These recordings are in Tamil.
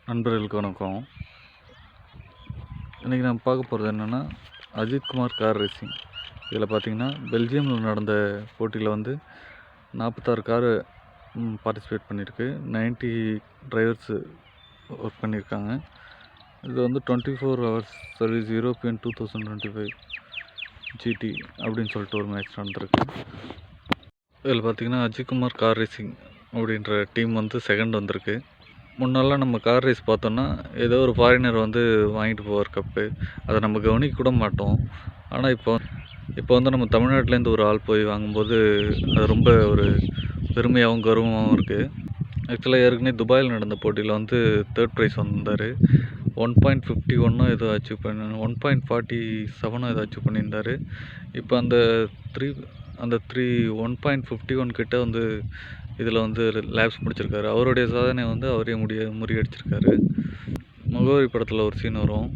நண்பர்களுக்கு வணக்கம். இன்றைக்கி நம்ம பார்க்க போகிறது என்னென்னா, அஜித்குமார் கார் ரேசிங். இதில் பார்த்திங்கன்னா பெல்ஜியமில் நடந்த போட்டியில் வந்து 46 காரு பார்ட்டிசிபேட் பண்ணியிருக்கு. 90 டிரைவர்ஸு ஒர்க் பண்ணியிருக்காங்க. இது வந்து 24 ஹவர்ஸ் சர்வீஸ் யூரோப்பியன் 2025 GT அப்படின்னு சொல்லிட்டு ஒரு மேட்ச் நடந்திருக்கு. இதில் பார்த்திங்கன்னா அஜித்குமார் கார் ரேசிங் அப்படின்ற டீம் வந்து செகண்ட் வந்திருக்கு. முன்னெல்லாம் நம்ம கார் ரேஸ் பார்த்தோன்னா ஏதோ ஒரு ஃபாரினர் வந்து வாங்கிட்டு போவார் கப்பு, அதை நம்ம கவனிக்க கூட மாட்டோம். ஆனால் இப்போ வந்து நம்ம தமிழ்நாட்டிலேருந்து ஒரு ஆள் போய் வாங்கும்போது அது ரொம்ப ஒரு பெருமையாகவும் கர்வமாகவும் இருக்குது. ஆக்சுவலாக ஏற்கனவே துபாயில் நடந்த போட்டியில் வந்து 3rd ப்ரைஸ் வந்திருந்தார். 1.51 ஏதோ அச்சீவ் பண்ண 1.47 ஏதோ அச்சீவ் பண்ணியிருந்தார். இப்போ அந்த 1.51 கிட்ட வந்து இதில் வந்து லேப்ஸ் முடிச்சிருக்காரு. அவருடைய சாதனை வந்து அவரே முறியடிச்சிருக்காரு. முகவரி படத்தில் ஒரு சீன் வரும்,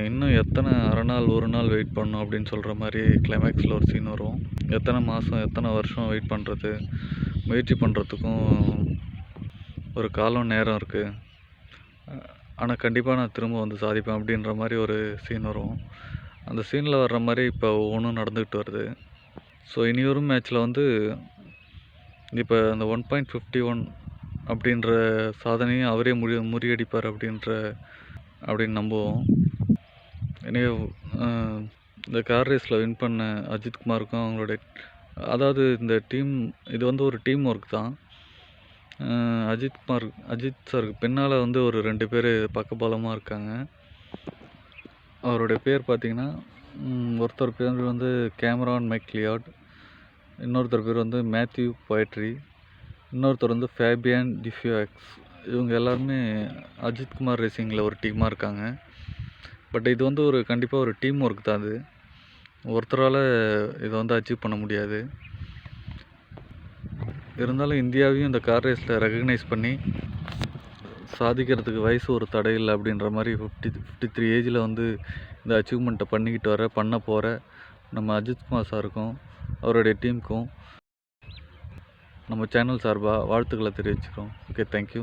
இன்னும் எத்தனை அரை நாள் ஒரு நாள் வெயிட் பண்ணணும் அப்படின்னு சொல்கிற மாதிரி கிளைமேக்ஸில் ஒரு சீன் வரும். எத்தனை மாதம் எத்தனை வருஷம் வெயிட் பண்ணுறது, முயற்சி பண்ணுறதுக்கும் ஒரு காலம் நேரம் இருக்குது, ஆனால் கண்டிப்பாக நான் திரும்ப வந்து சாதிப்பேன் அப்படின்ற மாதிரி ஒரு சீன் வரும். அந்த சீனில் வர்ற மாதிரி இப்போ ஒவ்வொன்றும் நடந்துக்கிட்டு வருது. ஸோ இனி வரும் மேட்ச்சில் வந்து இப்போ அந்த 1.51 அப்படின்ற சாதனையும் அவரே முறியடிப்பார் அப்படின்னு நம்புவோம். எனவே இந்த கார் ரேஸில் வின் பண்ண அஜித்குமாருக்கும் அவங்களுடைய, அதாவது இந்த டீம், இது வந்து ஒரு டீம் ஒர்க் தான். அஜித் சாருக்கு பின்னால் வந்து ஒரு 2 பேர் பக்கபலமாக இருக்காங்க. அவருடைய பேர் பார்த்திங்கன்னா, ஒருத்தர் பேர் வந்து கேமரான் மெக்லியாட், இன்னொருத்தர் பேர் வந்து மேத்யூ போயட்ரி, இன்னொருத்தர் வந்து ஃபேபியன் டிஃபியூஎக்ஸ். இவங்க எல்லாருமே அஜித்குமார் ரேசிங்கில் ஒரு டீமாக இருக்காங்க. பட் இது வந்து கண்டிப்பாக ஒரு டீம் ஒர்க் தான். அது ஒருத்தரால் இதை வந்து அச்சீவ் பண்ண முடியாது. இருந்தாலும் இந்தியாவையும் இந்த கார் ரேஸில் ரெகக்னைஸ் பண்ணி சாதிக்கிறதுக்கு வயசு ஒரு தடை இல்லை அப்படின்ற மாதிரி 53 ஏஜில் வந்து இந்த அச்சீவ்மெண்ட்டை பண்ண போகிற நம்ம அஜித்குமார் சாருக்கும் அவருடைய டீமுக்கும் நம்ம சேனல் சார்பாக வாழ்த்துக்களை தெரிவிச்சுக்கிறோம். Okay, thank you.